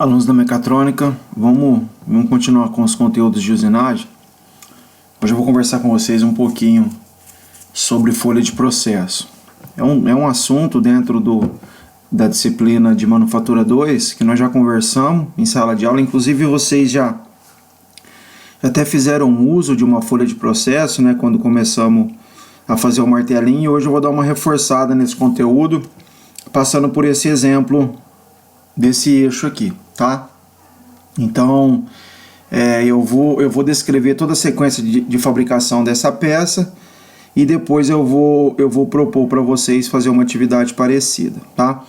Alunos da mecatrônica, vamos continuar com os conteúdos de usinagem. Hoje eu vou conversar com vocês um pouquinho sobre folha de processo. É um assunto dentro da disciplina de Manufatura 2 que nós já conversamos em sala de aula. Inclusive vocês já até fizeram uso de uma folha de processo, né, quando começamos a fazer o martelinho. E hoje eu vou dar uma reforçada nesse conteúdo, passando por esse exemplo desse eixo aqui, tá? Então, eu vou descrever toda a sequência de fabricação dessa peça e depois eu vou propor para vocês fazer uma atividade parecida, tá?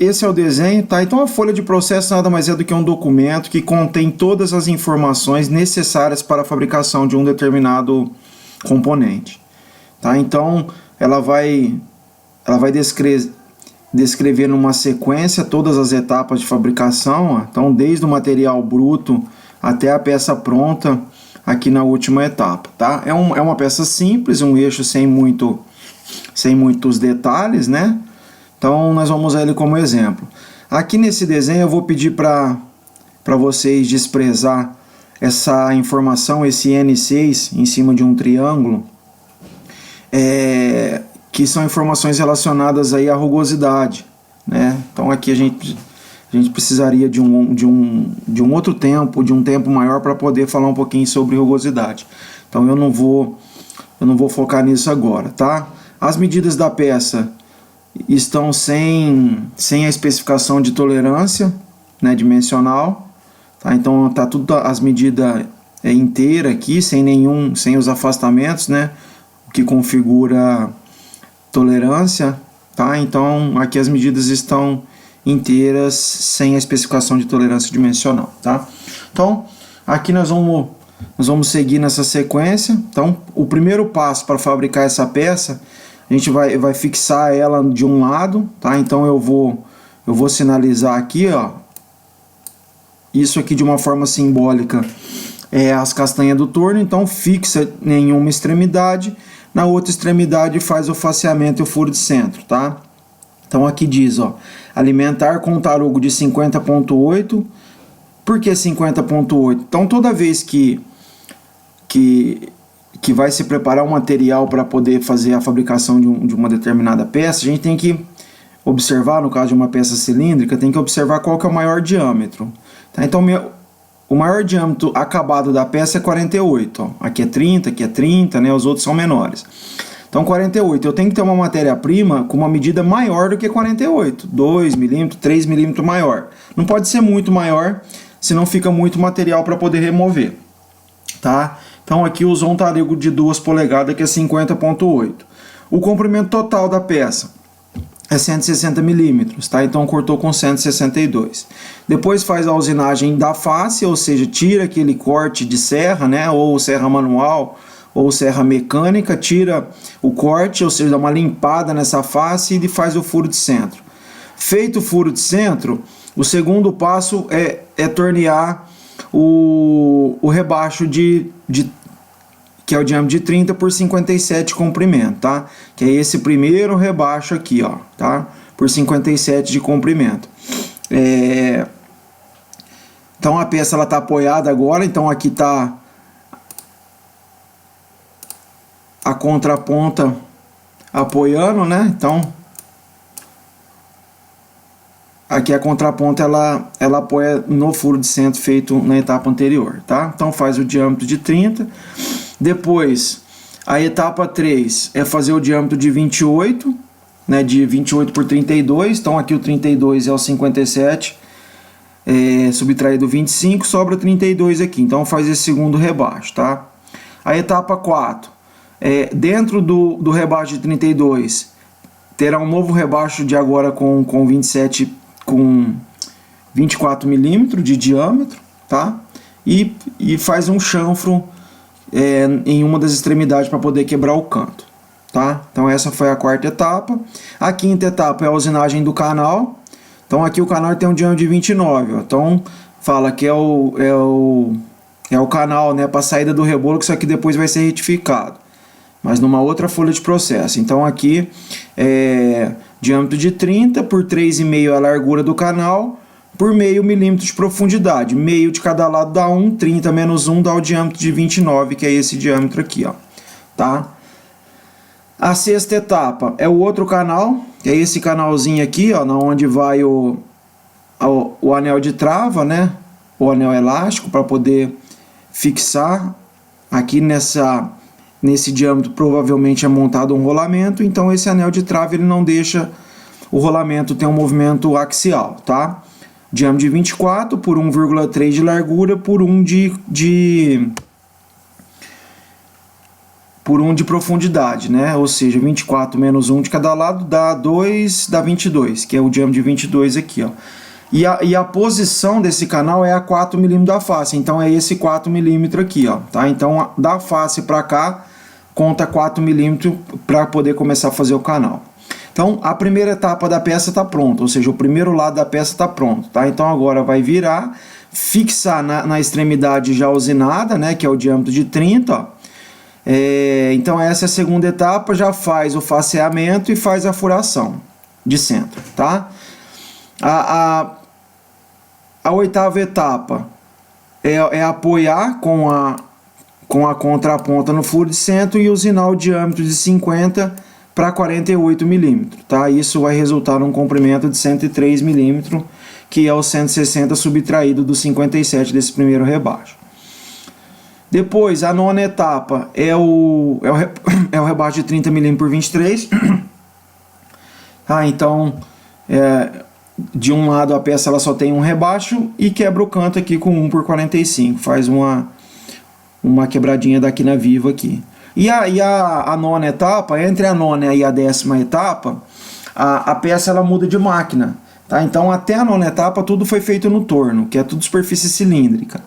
Esse é o desenho, tá? Então a folha de processo nada mais é do que um documento que contém todas as informações necessárias para a fabricação de um determinado componente, tá? Então ela vai descrever numa sequência todas as etapas de fabricação, ó. Então desde o material bruto até a peça pronta aqui na última etapa, tá? É uma peça simples, um eixo sem muitos detalhes, né? Então nós vamos usar ele como exemplo. Aqui nesse desenho eu vou pedir para vocês desprezar essa informação, esse N6 em cima de um triângulo, que são informações relacionadas aí à rugosidade, né? Então aqui a gente precisaria de um outro tempo, de um tempo maior para poder falar um pouquinho sobre rugosidade. Então eu não vou focar nisso agora, tá? As medidas da peça estão sem a especificação de tolerância, né, dimensional, tá? Então tá tudo as medidas inteira aqui, sem os afastamentos, né, o que configura tolerância, tá? Então aqui as medidas estão inteiras sem a especificação de tolerância dimensional, tá? Então aqui nós vamos seguir nessa sequência. Então o primeiro passo para fabricar essa peça, a gente vai fixar ela de um lado, tá? Então eu vou sinalizar aqui, ó, isso aqui de uma forma simbólica as castanhas do torno. Então fixa em uma extremidade, na outra extremidade faz o faceamento e o furo de centro, tá? Então aqui diz, ó, alimentar com tarugo de 50.8. Por que 50.8? Então toda vez que vai se preparar um material para poder fazer a fabricação de uma determinada peça, a gente tem que observar, no caso de uma peça cilíndrica, tem que observar qual que é o maior diâmetro, tá? Então o maior diâmetro acabado da peça é 48, ó. Aqui é 30, né? Os outros são menores. Então 48, eu tenho que ter uma matéria-prima com uma medida maior do que 48, 2 milímetros, 3 milímetros maior. Não pode ser muito maior, senão fica muito material para poder remover, tá? Então aqui usou um tarugo de 2 polegadas, que é 50.8. O comprimento total da peça é 160 milímetros, tá? Então cortou com 162. Depois faz a usinagem da face, ou seja, tira aquele corte de serra, né? Ou serra manual, ou serra mecânica, tira o corte, ou seja, dá uma limpada nessa face e faz o furo de centro. Feito o furo de centro, o segundo passo é tornear o rebaixo que é o diâmetro de 30 por 57 de comprimento, tá? Que é esse primeiro rebaixo aqui, ó, tá? Por 57 de comprimento. Então a peça ela tá apoiada agora, então aqui tá a contraponta apoiando, né? Então aqui a contraponta ela apoia no furo de centro feito na etapa anterior, tá? Então faz o diâmetro de 30. Depois a etapa 3 é fazer o diâmetro de 28, né? De 28 por 32. Então aqui o 32 é o 57, subtraído 25, sobra 32 aqui. Então faz esse segundo rebaixo, tá? A etapa 4, dentro do rebaixo de 32, terá um novo rebaixo de agora com 27, com 24 milímetros de diâmetro, tá? E faz um chanfro em uma das extremidades para poder quebrar o canto, tá? Então essa foi a quarta etapa. A quinta etapa é a usinagem do canal. Então aqui o canal tem um diâmetro de 29, ó. Então fala que é o canal, né, para saída do rebolo, que isso aqui depois vai ser retificado, mas numa outra folha de processo. Então aqui diâmetro de 30 por 3,5 a largura do canal, por meio milímetro de profundidade. Meio de cada lado dá 1, 30 menos 1 dá o diâmetro de 29, que é esse diâmetro aqui, ó, tá? A sexta etapa é o outro canal, que é esse canalzinho aqui, ó, onde vai o anel de trava, né? O anel elástico, para poder fixar. Aqui nesse diâmetro provavelmente é montado um rolamento, então esse anel de trava ele não deixa o rolamento ter um movimento axial, tá? Diâmetro de 24 por 1,3 de largura por 1 de profundidade, né? Ou seja, 24 menos 1 de cada lado dá 2, dá 22, que é o diâmetro de 22 aqui, ó. E a posição desse canal é a 4 mm da face, então é esse 4 mm aqui, ó, tá? Então da face para cá conta 4 mm para poder começar a fazer o canal. Então a primeira etapa da peça está pronta, ou seja, o primeiro lado da peça está pronto, tá? Então agora vai virar, fixar na extremidade já usinada, né, que é o diâmetro de 30, ó. Então essa é a segunda etapa, já faz o faceamento e faz a furação de centro, tá? A oitava etapa é apoiar com a contraponta no furo de centro e usinar o diâmetro de 50 para 48 milímetros, tá? Isso vai resultar num comprimento de 103 milímetros, que é o 160 subtraído do 57 desse primeiro rebaixo. Depois, a nona etapa é o rebaixo de 30 mm por 23. Então, de um lado a peça ela só tem um rebaixo e quebra o canto aqui com 1 por 45. Faz uma quebradinha daqui na viva aqui. E a nona etapa, entre a nona e a 10ª etapa, a peça ela muda de máquina. Tá? Então, até a nona etapa, tudo foi feito no torno, que é tudo superfície cilíndrica.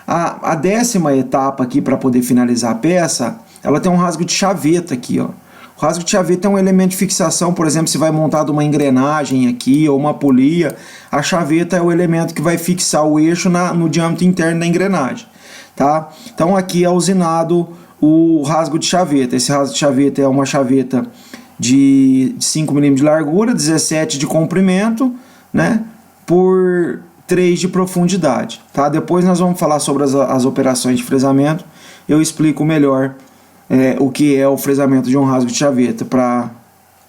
A 10ª etapa aqui, para poder finalizar a peça, ela tem um rasgo de chaveta aqui, ó. O rasgo de chaveta é um elemento de fixação, por exemplo, se vai montar uma engrenagem aqui ou uma polia, a chaveta é o elemento que vai fixar o eixo no diâmetro interno da engrenagem, tá? Então aqui é usinado o rasgo de chaveta. Esse rasgo de chaveta é uma chaveta de 5 mm de largura, 17 de comprimento, né? Por 3 de profundidade, tá? Depois nós vamos falar sobre as operações de fresamento. Eu explico melhor o que é o fresamento de um rasgo de chaveta para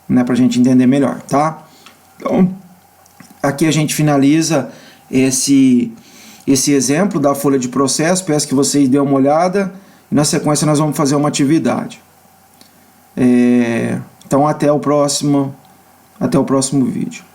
a gente entender melhor, tá? Então, aqui a gente finaliza esse exemplo da folha de processo. Peço que vocês dêem uma olhada e na sequência nós vamos fazer uma atividade. Então até o próximo vídeo.